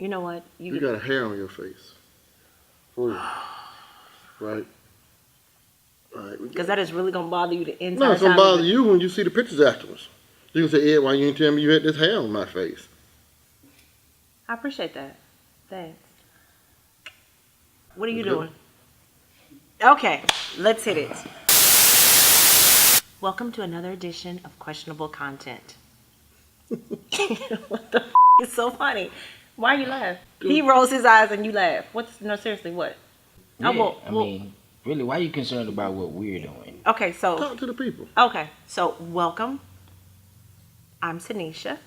You know what? You got a hair on your face. Right. Right. Because that is really going to bother you the entire time. No, it's going to bother you when you see the pictures afterwards. You can say, Ed, why you ain't tell me you had this hair on my face? I appreciate that. Thanks. What are you doing? Okay, let's hit it. Welcome to another edition of Questionable Content. What the f*** is so funny? Why you laugh? He rolls his eyes and you laugh. No, seriously, what? Yeah, I mean, really, why are you concerned about what we're doing? Okay, so... Talk to the people. Okay, so welcome. I'm Tanisha.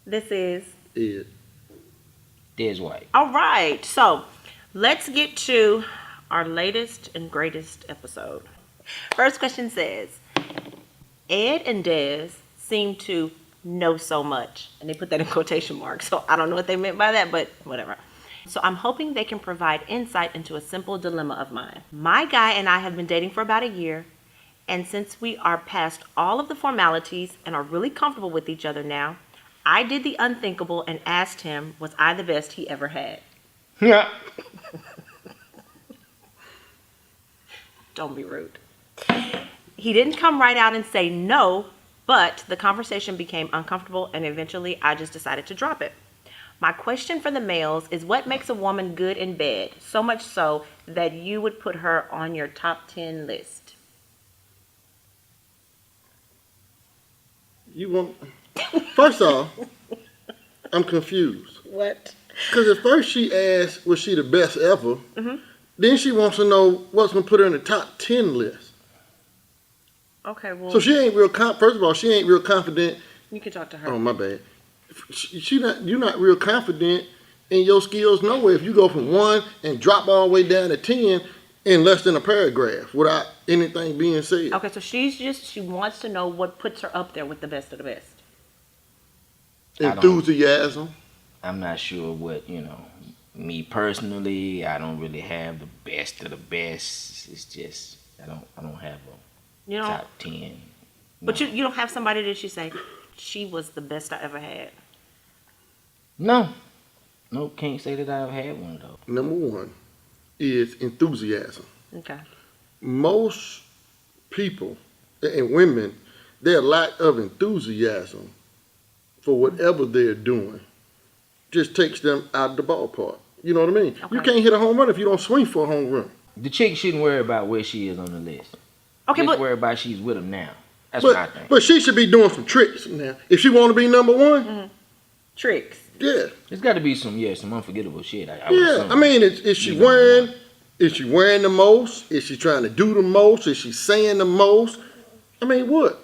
This is... Ed. Dezz White. All right, so let's get to our latest and greatest episode. First question says, Ed and Dezz seem to know so much. And they put that in quotation marks, so I don't know what they meant by that, but whatever. So I'm hoping they can provide insight into a simple dilemma of mine. My guy and I have been dating for about a year, and since we are past all of the formalities and are really comfortable with each other now, I did the unthinkable and asked him, was I the best he ever had? Yeah. Don't be rude. He didn't come right out and say no, but the conversation became uncomfortable and eventually I just decided to drop it. My question for the males is, what makes a woman good in bed? So much so that you would put her on your top 10 list. You want... First off, I'm confused. What? Because at first she asked, was she the best ever? Mm-hmm. Then she wants to know what's going to put her in the top 10 list. Okay, well... So she ain't real... First of all, she ain't real confident. You can talk to her. Oh, my bad. You're not real confident in your skills nowhere if you go from 1 and drop all the way down to 10 in less than a paragraph without anything being said. Okay, so she wants to know what puts her up there with the best of the best. Enthusiasm. I'm not sure what, me personally, I don't really have the best of the best. It's just, I don't have a top 10. No. But you don't have somebody that you say, she was the best I ever had. No, can't say that I've had one though. Number 1 is enthusiasm. Okay. Most people and women, their lack of enthusiasm for whatever they're doing just takes them out of the ballpark. You know what I mean? Okay. You can't hit a home run if you don't swing for a home run. The chick shouldn't worry about where she is on the list. Okay, just worry about she's with him now. That's what I think. But she should be doing some tricks now. If she want to be number 1. Mm-hmm. Tricks. Yeah. There's got to be some unforgettable shit. I mean, is she wearing the most? Is she trying to do the most? Is she saying the most? I mean, what?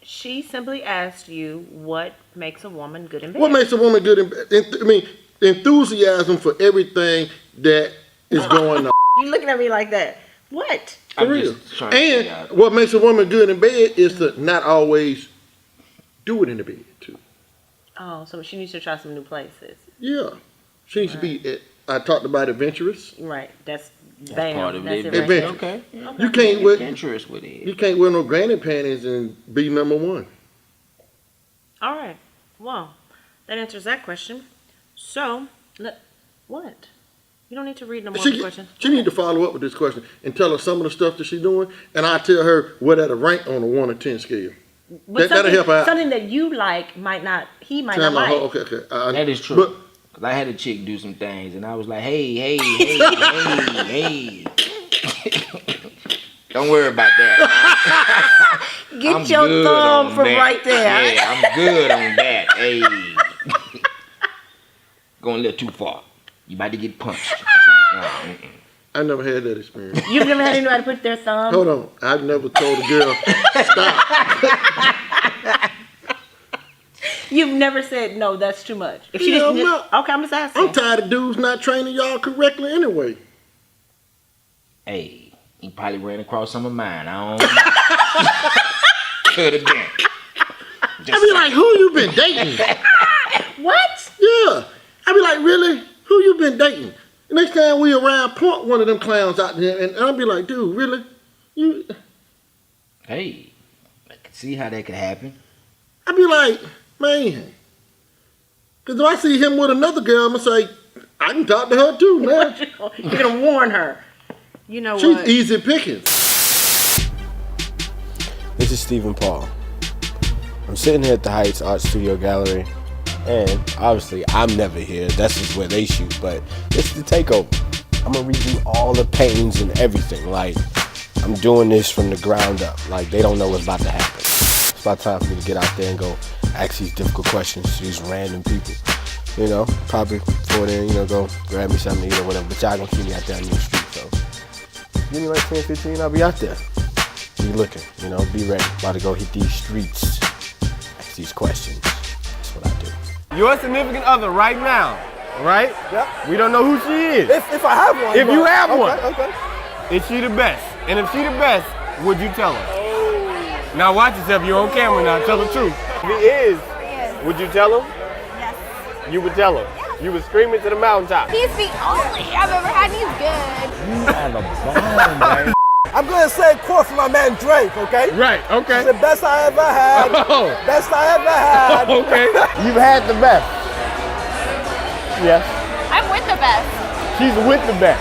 She simply asked you what makes a woman good in bed. What makes a woman good in bed? I mean, enthusiasm for everything that is going on. You looking at me like that? What? For real. And what makes a woman good in bed is to not always do it in the bed too. Oh, so she needs to try some new places. Yeah. She needs to be, I talked about adventurous. Right. That's part of it. Adventurous. Okay. You can't wear adventurous with it. You can't wear no granny panties and be number 1. All right. Well, that answers that question. So, what? You don't need to read no more questions. She need to follow up with this question and tell her some of the stuff that she's doing, and I'll tell her what that'll rank on a 1 to 10 scale. That'll help out. Something that you like he might not like. Okay. That is true. Because I had a chick do some things, and I was like, hey. Don't worry about that. Get your thumb from right there. Yeah, I'm good on that. Hey. Going a little too far. You about to get punched. I never had that experience. You've never had anybody put their thumb? Hold on. I've never told a girl, stop. You've never said, no, that's too much. If she okay, I'm just asking. I'm tired of dudes not training y'all correctly anyway. Hey, he probably ran across some of mine. I don't know. Could have been. I be like, who you been dating? What? Yeah. I be like, really? Who you been dating? The next time we around, point one of them clowns out there, and I'll be like, dude, really? You? Hey, I can see how that could happen. I be like, man, Because if I see him with another girl, I'm going to say, I can talk to her too, man. You're going to warn her. You know She's what? easy picking. This is Stephen Paul. I'm sitting here at the Heights Art Studio Gallery, and obviously I'm never here. That's just where they shoot, but it's the takeover. I'm gonna redo all the paintings and everything. Like, I'm doing this from the ground up. Like, they don't know what's about to happen. It's about time for me to get out there and go ask these difficult questions to these random people. You know, probably before then, you know, go grab me something to eat or whatever, but y'all gonna keep me out there on the street, so give me like 10, 15, I'll be out there. Be looking, you know, be ready. About to go hit these streets, ask these questions. That's what I do. Your significant other right now, right? Yep. We don't know who she is. If I have one. If you have one. Okay. Is she the best? And if she the best, would you tell her? Oh. Now watch yourself, you're on camera now, tell the truth. If he is, would you tell him? Yes. You would tell him. You would scream it to the mountaintop. He's the only I've ever had, and he's good. You have a bomb, man. I'm going to say a quote from my man Drake, okay? Right, okay. The best I ever had. Oh. Best I ever had. Okay. You've had the best. Yes. I'm with the best. She's with the best.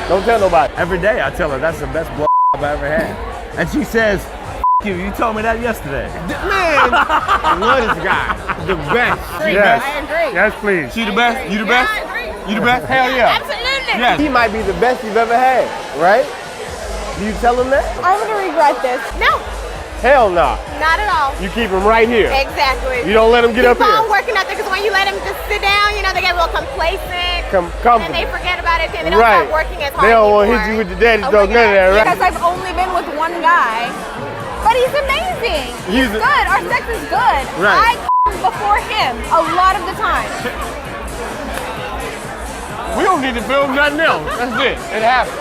Don't tell nobody. Every day I tell her that's the best blow I've ever had. And she says, you told me that yesterday. Man, I love this guy. The best. Yes. I agree. Yes, please. She the best? You the best? Yeah, I agree. You the best? Hell yeah. Absolutely. Yes. He might be the best you've ever had, right? Do you tell him that? I'm gonna regret this. No, Hell no. not at all. You keep him right here. Exactly. You don't let him get up Keep on here. working out there, because when you let them just sit down, you know, they get a little complacent. And Comfortable. they forget about it, and they don't Right. start working as hard They don't want to anymore. hit you with the daddy Oh joke, my none of that, God. right? Because I've only been with one guy, but he's amazing. He's He's a- good. Our sex is good. Right. I before him a lot of the time. We don't need to film nothing else. That's it. It happened.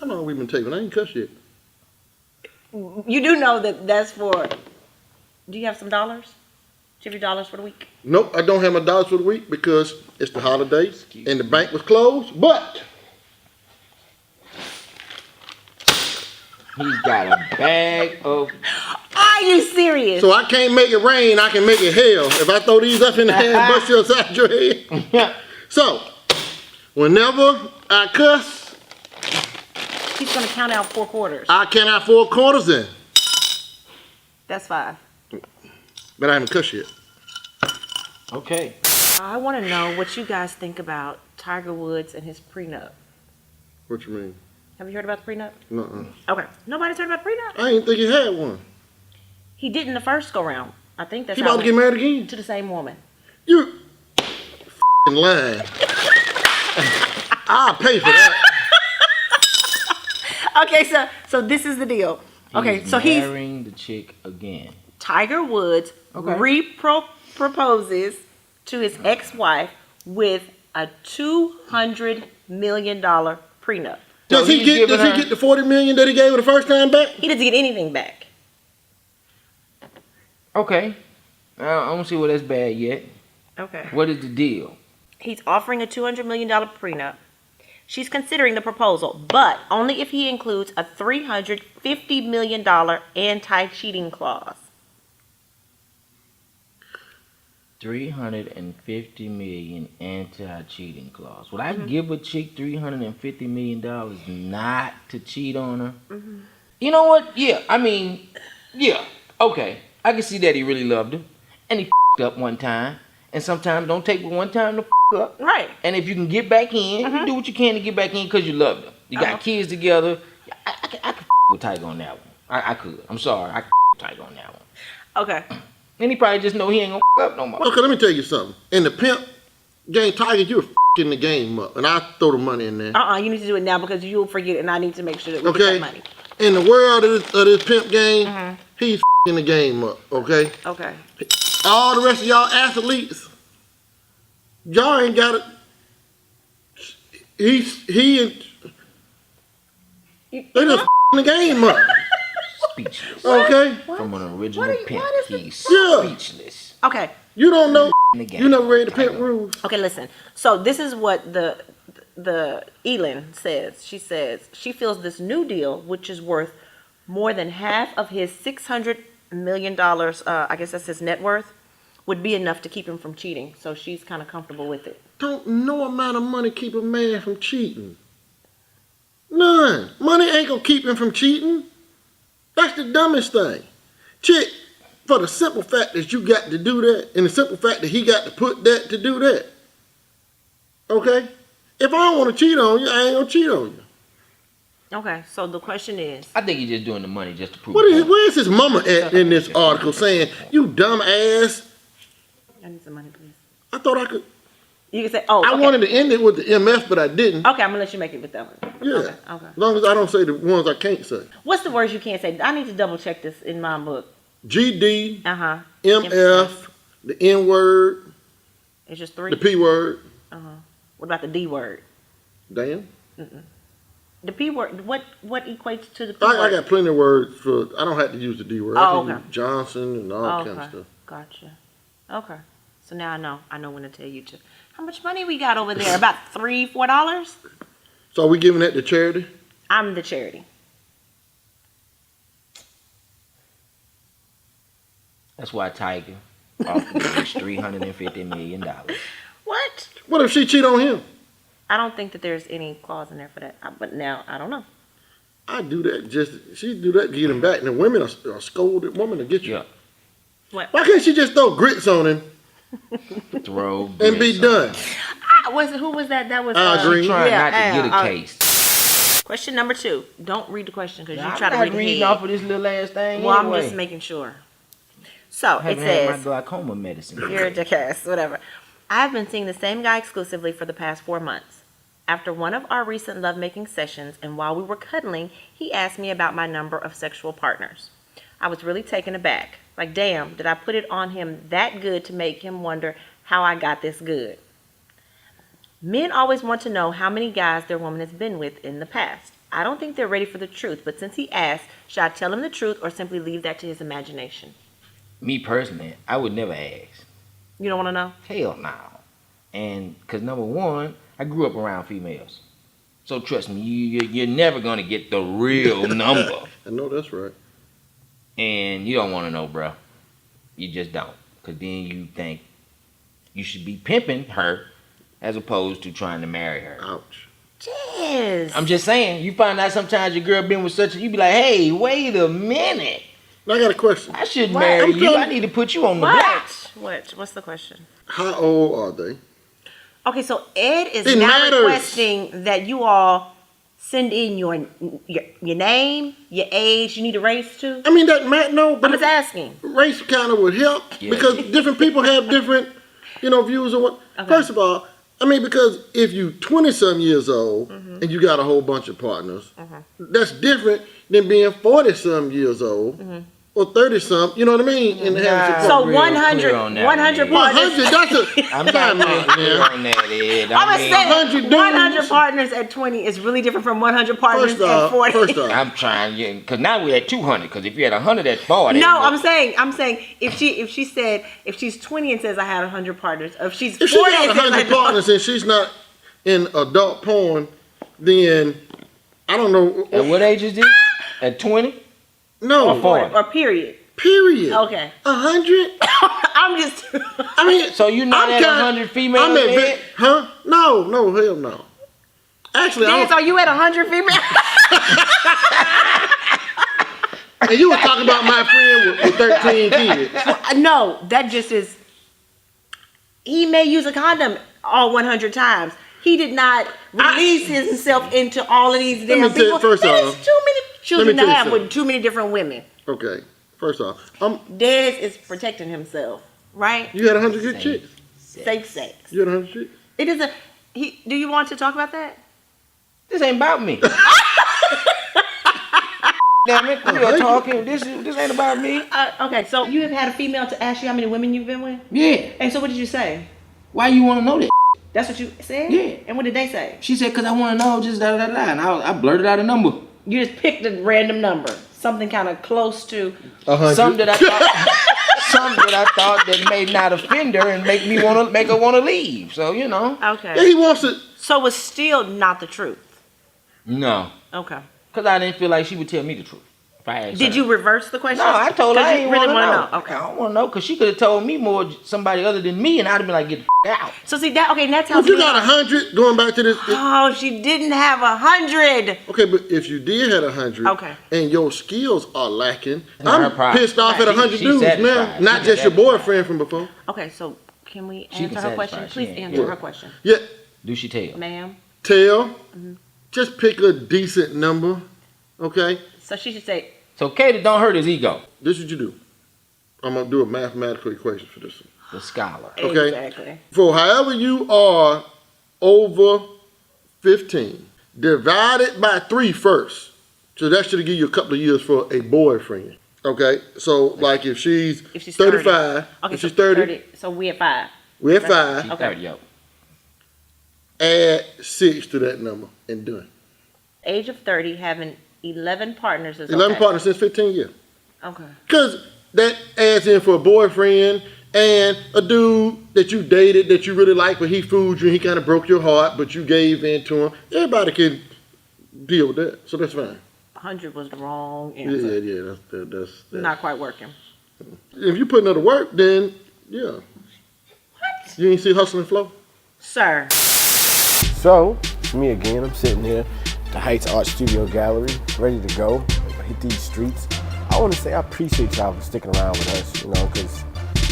How long we been taping? I ain't cussed yet. You do know that that's for. Do you have some dollars? Do you have your dollars for the week? Nope, I don't have my dollars for the week because it's the holidays and the bank was closed, but He's got a bag of. Are you serious? so I can't make it rain, I can make it hell. If I throw these up in the air and bust you upside your head. So, whenever I cuss, He's gonna count out 4 quarters. I cannot 4 quarters in. That's 5. But I haven't cussed yet. Okay. I want to know what you guys think about Tiger Woods and his prenup. What you mean? Have you heard about the prenup? Nuh-uh. Okay. Nobody's heard about the prenup? I didn't think he had one. He didn't the first go round. I think that's He how about to get married again? to the same woman. You f***ing lying. I'll pay for that. Okay, so this is the deal. Okay, so he's marrying the chick again. Tiger Woods proposes to his ex-wife with a $200 million prenup. Does he get the $40 million that he gave her the first time back? He doesn't get anything back. Okay. I don't see what that's bad yet. Okay. What is the deal? He's offering a $200 million prenup. She's considering the proposal, but only if he includes a $350 million anti-cheating clause. $350 million anti-cheating clause. Would I give a chick $350 million not to cheat on her? You know what? Yeah, I mean, yeah, okay. I can see that he really loved her, and he f***ed up one time, and sometimes don't take but one time to f*** up. Right. And if you can get back in, you do what you can to get back in because you loved her. You got kids together. I could f*** with Tiger on that one. I could. I'm sorry. I could f*** with Tiger on that one. Okay. And he probably just know he ain't gonna f*** up no more. Okay, let me tell you something. In the pimp game, Tiger, you're f***ing the game up, and I throw the money in there. You need to do it now because you'll forget, and I need to make sure that we Okay. get that money. In the world of this pimp game, he's f***ing the game up. Okay. Okay. All the rest of y'all athletes, y'all ain't got it. They just the game up. Speechless. Okay? From an original pimp, he's Yeah. speechless. Okay. You don't know. The game. You never read the pimp rules. Okay, listen. So this is what the Elin says. She says she feels this new deal, which is worth more than half of his $600 million, I guess that's his net worth, would be enough to keep him from cheating. So she's kind of comfortable with it. Don't no amount of money keep a man from cheating. None. Money ain't gonna keep him from cheating. That's the dumbest thing. Chick, for the simple fact that you got to do that, and the simple fact that he got to put that to do that. Okay? If I don't want to cheat on you, I ain't gonna cheat on you. Okay, so the question is, I think he's just doing the money just to prove Where's his mama at in this article saying, you dumb ass? I need some money, please. I thought I could. You can say, oh, I okay. wanted to end it with the MF, but I didn't. Okay, I'm gonna let you make it with that one. Yeah. Okay. As long as I don't say the ones I can't say. What's the words you can't say? I need to double check this in my book. GD, Uh-huh. MF, the N word, It's just 3. the P word. What about the D word? Damn. The P word, what equates to the P I word? got plenty of words for. I don't have to use the D word. Oh, I can okay. use Johnson and all kind of stuff. Gotcha. Okay. So now I know. I know when to tell you to. How much money we got over there? About $3-4? So are we giving that to charity? I'm the charity. That's why Tiger offered $350 million. What? What if she cheat on him? I don't think that there's any clause in there for that. But now I don't know. I do that she do that to get him back. And the women are scolded woman to get you. Yeah. What? Why can't she just throw grits on him Throw and be grits on. done? Who was that? That was I agree. Trying yeah, not to get a uh, case. Question number 2. Don't read the question because you I'm try to not read reading ahead. off of this little ass thing. Well, anyway. I'm just making sure. So I it haven't had my says, glaucoma medicine. you're a jackass, whatever. I've been seeing the same guy exclusively for the past 4 months. After one of our recent lovemaking sessions and while we were cuddling, he asked me about my number of sexual partners. I was really taken aback. Like, damn, did I put it on him that good to make him wonder how I got this good? Men always want to know how many guys their woman has been with in the past. I don't think they're ready for the truth, but since he asked, should I tell him the truth or simply leave that to his imagination? Me personally, I would never ask. You don't want to know? Hell no. And because number one, I grew up around females. So trust me, you're never going to get the real number. I know that's right. And you don't want to know, bro. You just don't. Because then you think you should be pimping her as opposed to trying to marry her. Ouch. Yes. I'm just saying, you find out sometimes your girl been with such a, you be like, hey, wait a minute. Now I got a question. I shouldn't What? marry I'm you. telling I need to put you on the What? block. What's the question? How old are they? Okay, so Ed is It now matters. requesting that you all send in your name, your age, you need a race too. I mean, that matter. No, I'm but just asking. race kind of would help Yeah. because different people have different, views on what. Okay. First of all, I mean, because if you 20-some years old and you got a whole bunch of partners, that's different than being 40-some years old or 30-some. You know what I mean? And having some So real 100 clear on that 100 one, Ed. partners. 100. That's a. I'm not Time real out, clear man. on that, Ed. I'm I gonna mean, say 100 dudes. 100 partners at 20 is really different from 100 partners First at off, 40. I'm trying, because now we're at 200. Because if you had 100 at 40, No, I'm saying if she's 20 and says I had 100 partners, if she's 40 If she got and says 100 partners and she's not in adult porn, then I don't know. At what age is this? At 20? No. Or 40? or period. Period. Okay. 100. I'm just I mean, So you not I'm at kinda- 100 females, I'm at Ed? huh? No, hell no. Actually, Dezz, are you at 100 females? and you were talking about my friend with 13 kids. No, that just is. He may use a condom all 100 times. He did not release himself into all of these damn me tell you, people. first That off, is too many children to tell you have something. with too many different women. Okay, first off, Dez is protecting himself, right? you had 100 good chicks. Safe sex. You had 100 chicks. It is a. Do you want to talk about that? This ain't about me. Damn it, we are talking. This ain't about me. Okay, so you have had a female to ask you how many women you've been with, Yeah. and so what did you say? Why you want to know that? That's what you said. Yeah. And what did they say? She said, because I want to know just da da da da. And I blurted out a number. You just picked a random number, something kind of close to. 100. Some that I thought that may not offend her and make her want to leave. So you know. Okay. Yeah, he wants it. So it's still not the truth. No, Okay. because I didn't feel like she would tell me the truth. If I asked Did her. you reverse the question? No, I told her I you ain't really want to know. Okay. I don't want to know because she could have told me more somebody other than me, and I'd have been like, get the out. So see that? Okay, that's how. If you got 100, going back to this. Oh, she didn't have 100. Okay, but if you did have 100, Okay. and your skills are lacking, Not her I'm problem. pissed off at Right. 100 She dudes now. satisfied. Not She just your satisfied. boyfriend from before. Okay, so can we She answer can her question? satisfy. She Please ain't answer good. her question, Yeah, Do she tell? ma'am. tell. Just pick a decent number. Okay, So she should say, So Katie don't hurt his ego. this is what you do. I'm gonna do a mathematical equation for this one. The scholar. Okay. exactly. For however you are over 15, divide it by 3 first. So that should give you a couple of years for a boyfriend. Okay, so like if she's, If she's 30. 35, Okay, if so she's 30, So we at 5. we're at She 5. Okay. 30, yo. Add 6 to that number and done. Age of 30, having 11 partners is 11 okay. partners since 15 years. Okay. Because that adds in for a boyfriend and a dude that you dated that you really like, but he fooled you and he kind of broke your heart, but you gave in to him. Everybody can deal with that, so that's fine. 100 was the wrong Yeah, answer. yeah, that's Not quite working. If you put another work, then yeah. What? You ain't see Hustle and Flow? Sir. So, it's me again. I'm sitting here, the Heights Art Studio Gallery, ready to go, hit these streets. I want to say I appreciate y'all for sticking around with us, you know, because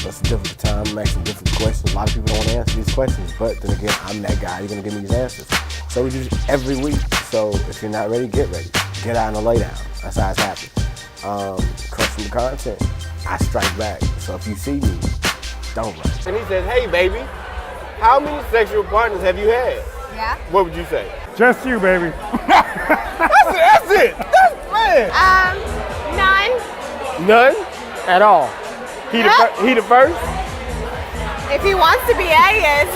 it's a difficult time. I'm asking difficult questions. A lot of people don't want to answer these questions, but then again, I'm that guy. You're going to give me these answers. So we do this every week. So if you're not ready, get ready. Get out and lay down. That's how it's happening. Crushing the content, I strike back. So if you see me, don't run. And he says, hey, baby, how many sexual partners have you had? Yeah. What would you say? Just you, baby. That's it. That's man. None. None at all. He the first? If he wants to be, yeah, he is.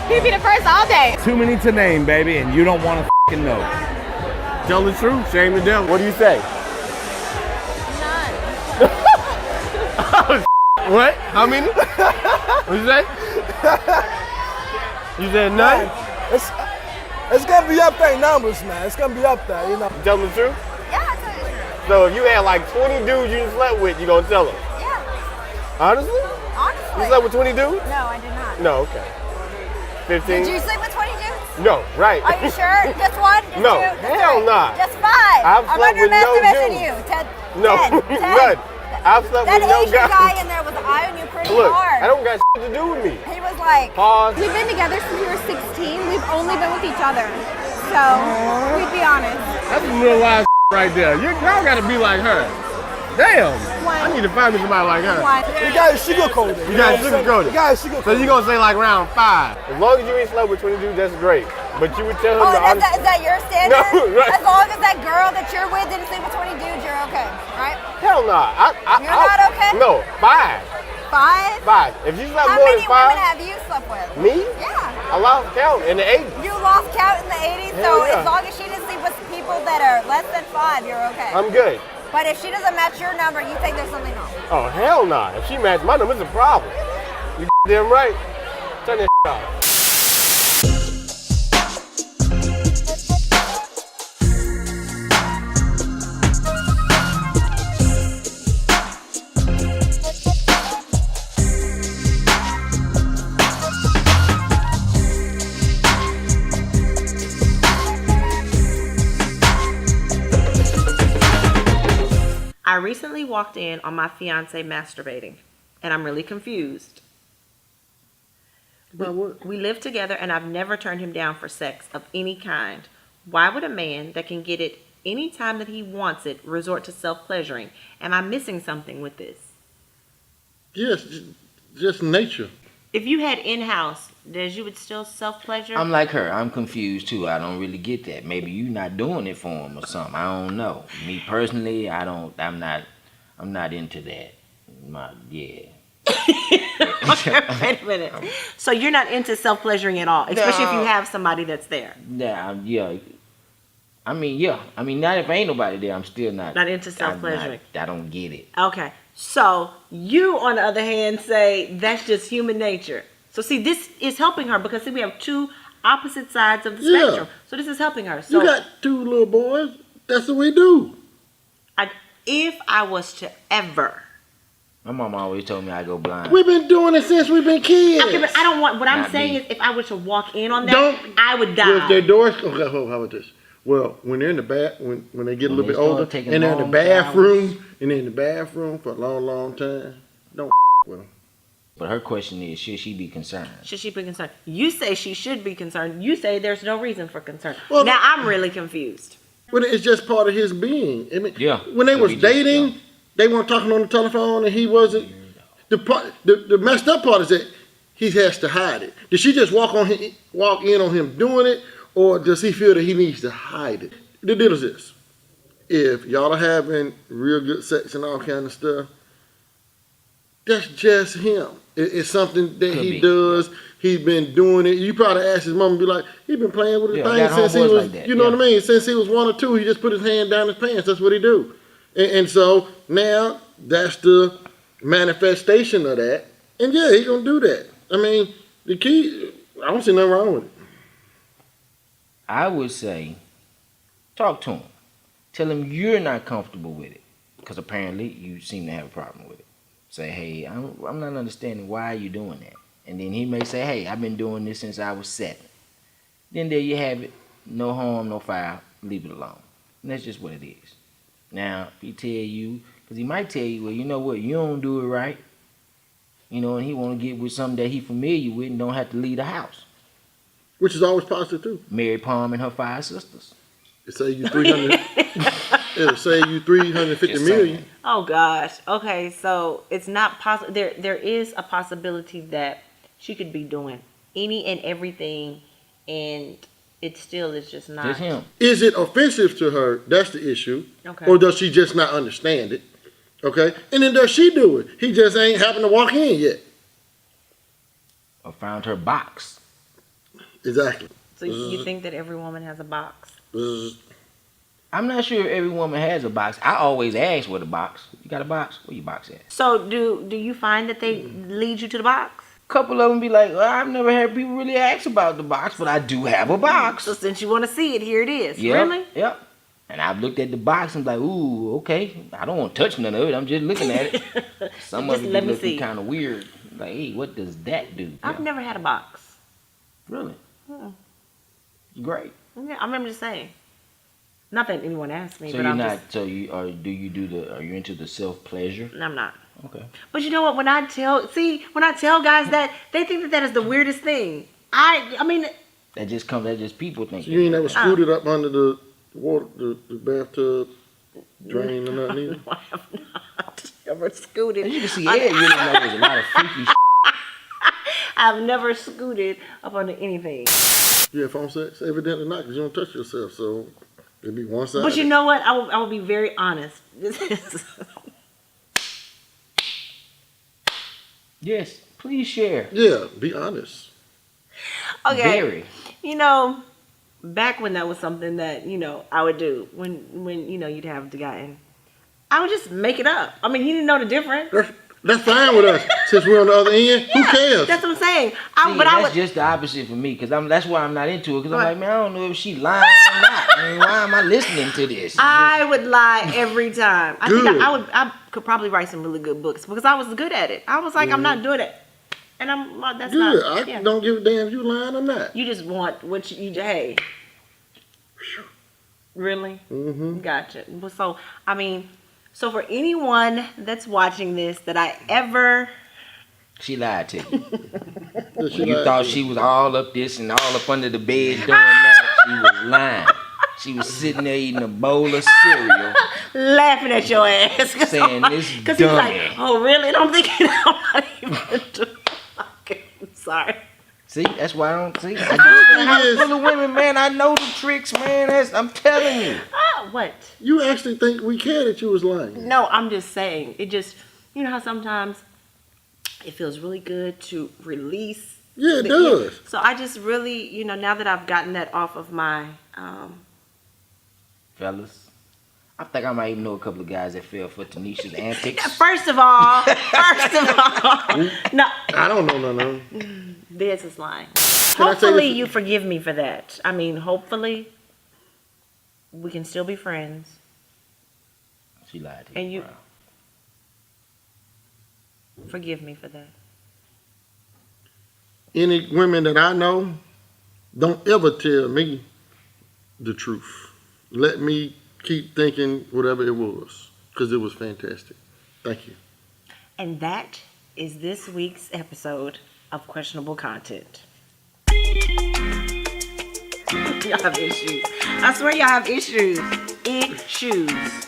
He'd be the first all day. Too many to name, baby, and you don't want to f***ing know. Tell the truth, shame the devil. What do you say? None. What? How many? What you say? You said none? It's gonna be up there in numbers, man. It's gonna be up there, you know. You tell them the truth? Yeah, I tell you the truth. So if you had like 20 dudes you slept with, you gonna tell them? Yeah. Honestly? Honestly. You slept with 20 dudes? No, I did not. No, okay. 15? Did you sleep with 20 dudes? No, right. Are you sure? Just one? Just No, two? Just hell three? nah. Just 5. I've I'm slept with no underestimating dudes. you. Ted. No, Ted. none. I've slept That with no Asian guys. guy in there was eyeing you pretty Look, hard. I don't got shit to do with me. He was like, Pause. we've been together since we were 16. We've only been with each other. So, we'd be honest. That's some real live right there. Y'all gotta be like her. Damn. Why? I need to find me somebody like her. Why? You gotta sugarcoat it. You gotta sugarcoat it. You gotta sugarcoat So you gonna say like round 5. As long as you ain't slept with 20 dudes, that's great. But you would tell him Oh, the honest. is that your standard? No, right. As long as that girl that you're with didn't sleep with 20 dudes, you're okay, right? Hell nah. You're not okay? No, 5. 5? 5. If you slept How more many than 5, women have you slept with? me? Yeah. I lost count in the 80s. You lost count in the 80s, so Hell yeah. as long as she didn't sleep with people that are less than 5, you're okay. I'm good. But if she doesn't match your number, you think there's something wrong. Oh, hell nah. If she matched my number, it's a problem. You damn right. Turn that off. I recently walked in on my fiance masturbating, and I'm really confused. We live together, and I've never turned him down for sex of any kind. Why would a man that can get it any time that he wants it resort to self-pleasuring? Am I missing something with this? Yes, just nature. If you had in-house, Dezz, you would still self-pleasure? I'm like her. I'm confused too. I don't really get that. Maybe you not doing it for him or something. I don't know. Me personally, I'm not into that. Yeah. Wait a minute. So you're not into self-pleasuring at all, especially if you have somebody that's there. Yeah. I mean, yeah. I mean, not if ain't nobody there, I'm still not. Not into self-pleasuring. I don't get it. Okay. So you, on the other hand, say that's just human nature. So see, this is helping her because see, we have two opposite sides of the Yeah. spectrum. So this is helping her. So You got two little boys. That's what we do. if I was to ever, My mom always told me I go blind. We've been doing it since we've been kids. okay, but I don't want. What I'm Not saying me. is, if I were to walk in on that, Don't- I would If die. their doors, okay, how about this? Well, when they're in the when they get a When little they bit start older, taking and they're in the long bathroom, and they're in the bathroom for a long, long time, don't with them. But her question is, should she be concerned? Should she be concerned? You say she should be concerned. You say there's no reason for concern. Well, now I'm really confused. But it's just part of his being. I mean, Yeah. when they Could was be just, dating, yeah. they weren't talking on the telephone, and he wasn't. The messed up part is that he has to hide it. Did she just walk in on him doing it, or does he feel that he needs to hide it? The deal is this: if y'all are having real good sex and all kind of stuff, that's just him. It's something that Could he be. does. He's been doing it. You probably ask his mom and be like, he's been playing with his Yeah, I thing got since he homeboys was, like that, you know yeah. what I mean? Since he was 1 or 2, he just put his hand down his pants. That's what he do. And so now that's the manifestation of that. And yeah, he gonna do that. I mean, the key, I don't see nothing wrong with it. I would say, talk to him. Tell him you're not comfortable with it. Because apparently you seem to have a problem with it. Say, hey, I'm not understanding why you're doing that. And then he may say, hey, I've been doing this since I was 7. Then there you have it. No harm, no foul. Leave it alone. And that's just what it is. Now, if he tell you, because he might tell you, well, you know what, you don't do it right. You know, and he want to get with something that he familiar with and don't have to leave the house. Which is always positive too. Mary Palm and her 5 sisters. It say you 300, it'll say you 350 Just million. saying. Oh gosh. Okay, so it's not possible. There is a possibility that she could be doing any and everything, and it still is just not. Just him. Is it offensive to her? That's the issue. Okay. Or does she just not understand it? Okay. And then does she do it? He just ain't happened to walk in yet. Or found her box. Exactly. So you think that every woman has a box? Bzz. I'm not sure if every woman has a box. I always ask where the box. You got a box? Where your box at? So do you find that they lead you to the box? Couple of them be like, well, I've never had people really ask about the box, but I do have a box. So since you want to see it, here it is. Yep, Really? Yep. And I've looked at the box and like, ooh, okay. I don't want to touch none of it. I'm just looking at it. Some Just of it let be me looking see. kind of weird. Like, hey, what does that do? I've Yeah. never had a box. Really? Mm. Great. Yeah, I remember just saying. Not that anyone asked me, So but you're I'm not. just. So you are. Do you do the? Are you into the self pleasure? I'm not. Okay. But you know what? When I tell guys that, they think that is the weirdest thing. I mean, That just comes. That just people think. So you ain't never scooted up under the water, the bathtub drain or nothing either? I have not ever scooted. As you can see, Ed really knows a lot of freaky shit. I've never scooted up under anything. You have phone sex? Evidently not, because you don't touch yourself, so it'd be one side. But you know what? I will be very honest. This is. Yes. Please share. Yeah, be honest. Okay. Very. You know, back when that was something that, I would do when you'd have the guy in, I would just make it up. I mean, he didn't know the difference. That's fine with us. Since we're on the other end, who cares? That's what I'm saying. See, I that's would. just the opposite for me, because that's why I'm not into it. Because I'm Right. like, man, I don't know if she lying or not. I mean, why am I listening to this? I would lie every time. I think Good. I could probably write some really good books because I was good at it. I was like, I'm not doing it, and that's Good. not. I don't give a damn if you lying or not. You just want what you hey. Really? Mm-hmm. Gotcha. Well, so I mean, so for anyone that's watching this that I ever She lied to you. When you thought she was all up this and all up under the bed doing that, she was lying. She was sitting there eating a bowl of cereal, laughing at your ass, saying this because he's like, dummy. oh really? And I'm thinking, I'm not even doing. Okay, I'm sorry. See, that's why I don't see. I grew up in a house full of women, man. I know the tricks, man. I'm telling you. What? You actually think we care that you was lying? No, I'm just saying. It just, you know how sometimes it feels really good to release. Yeah, it does. So I just really, now that I've gotten that off of my fellas. I think I might even know a couple of guys that fell for Tanisha's antics. First of all, no, I don't know none of them. Dezz is lying. Can I say Hopefully this? you forgive me for that. I mean, hopefully we can still be friends. She lied to And you- bro. Forgive me for that. Any women that I know, don't ever tell me the truth. Let me keep thinking whatever it was, because it was fantastic. Thank you. And that is this week's episode of Questionable Content. Y'all have issues. I swear y'all have issues. Issues.